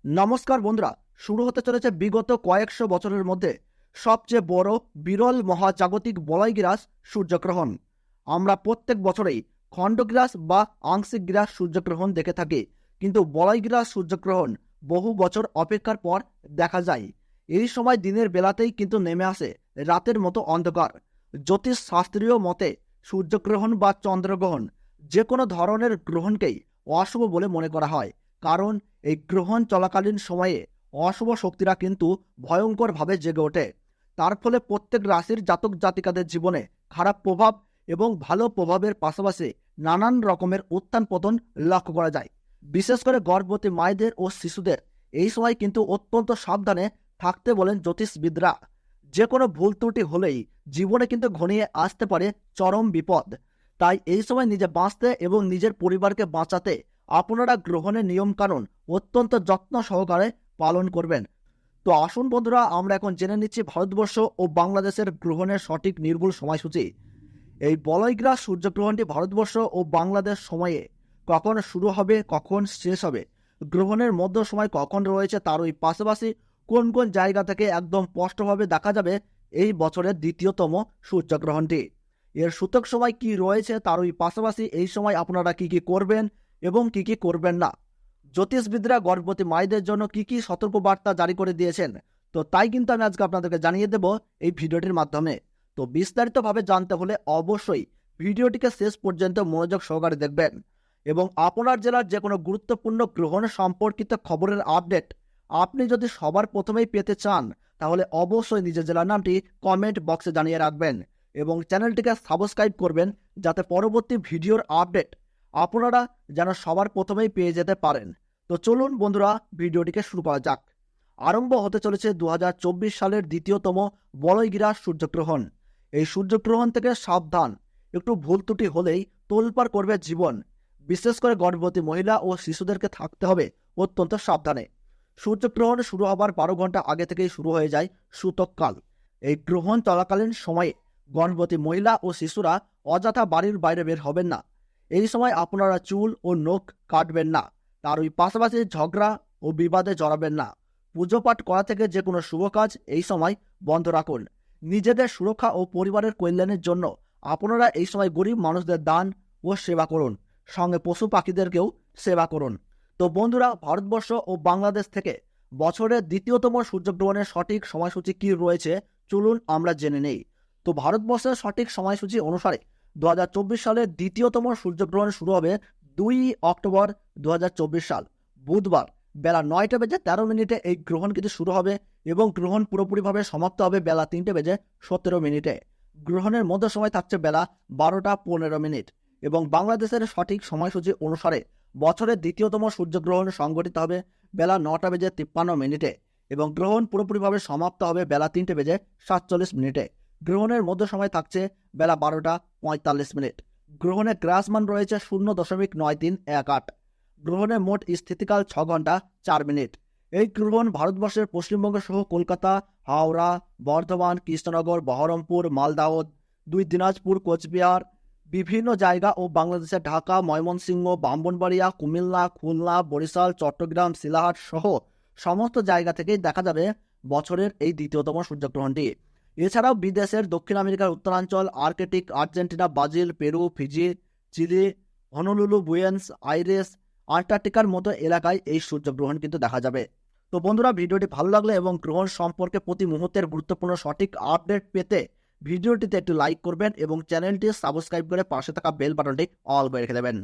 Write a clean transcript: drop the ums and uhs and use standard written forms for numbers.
নমস্কার বন্ধুরা, শুরু হতে চলেছে বিগত কয়েকশো বছরের মধ্যে সবচেয়ে বড় বিরল মহাজাগতিক বলয়গ্রাস সূর্যগ্রহণ। আমরা প্রত্যেক বছরেই খণ্ডগ্রাস বা আংশিক গ্রাস সূর্যগ্রহণ দেখে থাকি, কিন্তু বলয়গ্রাস সূর্যগ্রহণ বহু বছর অপেক্ষার পর দেখা যায়। এই সময় দিনের বেলাতেই কিন্তু নেমে আসে রাতের মতো অন্ধকার। জ্যোতিষ শাস্ত্রীয় মতে সূর্যগ্রহণ বা চন্দ্রগ্রহণ যে কোনো ধরনের গ্রহণকেই অশুভ বলে মনে করা হয়, কারণ এই গ্রহণ চলাকালীন সময়ে অশুভ শক্তিরা কিন্তু ভয়ঙ্করভাবে জেগে ওঠে। তার ফলে প্রত্যেক রাশির জাতক জাতিকাদের জীবনে খারাপ প্রভাব এবং ভালো প্রভাবের পাশাপাশি নানান রকমের উত্থান পতন লক্ষ্য করা যায়। বিশেষ করে গর্ভবতী মায়েদের ও শিশুদের এই সময় কিন্তু অত্যন্ত সাবধানে থাকতে বলেন জ্যোতিষবিদরা। যে কোনো ভুল ত্রুটি হলেই জীবনে কিন্তু ঘনিয়ে আসতে পারে চরম বিপদ। তাই এই সময় নিজে বাঁচতে এবং নিজের পরিবারকে বাঁচাতে আপনারা গ্রহণের নিয়মকানুন অত্যন্ত যত্ন সহকারে পালন করবেন। তো আসুন বন্ধুরা, আমরা এখন জেনে নিচ্ছি ভারতবর্ষ ও বাংলাদেশের গ্রহণের সঠিক নির্ভুল সময়সূচি। এই বলয়গ্রাস সূর্যগ্রহণটি ভারতবর্ষ ও বাংলাদেশ সময়ে কখন শুরু হবে, কখন শেষ হবে, গ্রহণের মধ্য সময় কখন রয়েছে, তার ওই পাশাপাশি কোন কোন জায়গা থেকে একদম স্পষ্টভাবে দেখা যাবে এই বছরের দ্বিতীয়তম সূর্যগ্রহণটি, এর সূতক সময় কি রয়েছে, তার ওই পাশাপাশি এই সময় আপনারা কি কি করবেন এবং কি কি করবেন না। জ্যোতিষবিদরা গর্ভবতী মায়েদের জন্য কি কি সতর্কবার্তা জারি করে দিয়েছেন, তো তাই কিন্তু আমি আজকে আপনাদেরকে জানিয়ে দেব এই ভিডিওটির মাধ্যমে। তো বিস্তারিতভাবে জানতে হলে অবশ্যই ভিডিওটিকে শেষ পর্যন্ত মনোযোগ সহকারে দেখবেন এবং আপনার জেলার যে কোনো গুরুত্বপূর্ণ গ্রহণ সম্পর্কিত খবরের আপডেট আপনি যদি সবার প্রথমেই পেতে চান, তাহলে অবশ্যই নিজের জেলার নামটি কমেন্ট বক্সে জানিয়ে রাখবেন এবং চ্যানেলটিকে সাবস্ক্রাইব করবেন, যাতে পরবর্তী ভিডিওর আপডেট আপনারা যেন সবার প্রথমেই পেয়ে যেতে পারেন। তো চলুন বন্ধুরা, ভিডিওটিকে শুরু করা যাক। আরম্ভ হতে চলেছে 2024 সালের দ্বিতীয়তম বলয়গ্রাস সূর্যগ্রহণ। এই সূর্যগ্রহণ থেকে সাবধান, একটু ভুল ত্রুটি হলেই তোলপাড় করবে জীবন। বিশেষ করে গর্ভবতী মহিলা ও শিশুদেরকে থাকতে হবে অত্যন্ত সাবধানে। সূর্যগ্রহণ শুরু হবার 12 ঘন্টা আগে থেকেই শুরু হয়ে যায় সূতককাল। এই গ্রহণ চলাকালীন সময়ে গর্ভবতী মহিলা ও শিশুরা অযথা বাড়ির বাইরে বের হবেন না। এই সময় আপনারা চুল ও নখ কাটবেন না, তার ওই পাশাপাশি ঝগড়া ও বিবাদে জড়াবেন না। পুজো পাঠ করা থেকে যে কোনো শুভ কাজ এই সময় বন্ধ রাখুন। নিজেদের সুরক্ষা ও পরিবারের কল্যাণের জন্য আপনারা এই সময় গরিব মানুষদের দান ও সেবা করুন, সঙ্গে পশু পাখিদেরকেও সেবা করুন। তো বন্ধুরা, ভারতবর্ষ ও বাংলাদেশ থেকে বছরের দ্বিতীয়তম সূর্যগ্রহণের সঠিক সময়সূচি কি রয়েছে চলুন আমরা জেনে নেই। তো ভারতবর্ষের সঠিক সময়সূচি অনুসারে 2024 সালের দ্বিতীয়তম সূর্যগ্রহণ শুরু হবে 2 অক্টোবর 2024 সাল বুধবার বেলা 9:13 এই গ্রহণ কিন্তু শুরু হবে এবং গ্রহণ পুরোপুরিভাবে সমাপ্ত হবে বেলা 3:17। গ্রহণের মধ্য সময় থাকছে বেলা 12:15 এবং বাংলাদেশের সঠিক সময়সূচি অনুসারে বছরের দ্বিতীয়তম সূর্যগ্রহণ সংঘটিত হবে বেলা 9:53 এবং গ্রহণ পুরোপুরিভাবে সমাপ্ত হবে বেলা 3:47। গ্রহণের মধ্য সময় থাকছে বেলা 12:45। গ্রহণের গ্রাসমান রয়েছে 0.9318। গ্রহণের মোট স্থিতিকাল 6 ঘন্টা 4 মিনিট। এই গ্রহণ ভারতবর্ষের পশ্চিমবঙ্গ সহ কলকাতা, হাওড়া, বর্ধমান, কৃষ্ণনগর, বহরমপুর, মালদাহ, 2 দিনাজপুর, কোচবিহার, বিভিন্ন জায়গা ও বাংলাদেশের ঢাকা, ময়মনসিংহ, ব্রাহ্মণবাড়িয়া, কুমিল্লা, খুলনা, বরিশাল, চট্টগ্রাম, শিলাহাট সহ সমস্ত জায়গা থেকেই দেখা যাবে বছরের এই দ্বিতীয়তম সূর্যগ্রহণটি। এছাড়াও বিদেশের দক্ষিণ আমেরিকার উত্তরাঞ্চল, Arctic, Argentina, Brazil, Peru, Fiji, Chile, Honolulu, Buenos Aires, আন্টার্কটিকার মতো এলাকায় এই সূর্যগ্রহণ কিন্তু দেখা যাবে। তো বন্ধুরা, ভিডিওটি ভালো লাগলে এবং গ্রহণ সম্পর্কে প্রতি মুহূর্তের গুরুত্বপূর্ণ সঠিক আপডেট পেতে ভিডিওটিতে একটু লাইক করবেন এবং চ্যানেলটি সাবস্ক্রাইব করে পাশে থাকা বেল বাটনটি অল করে রেখে দেবেন।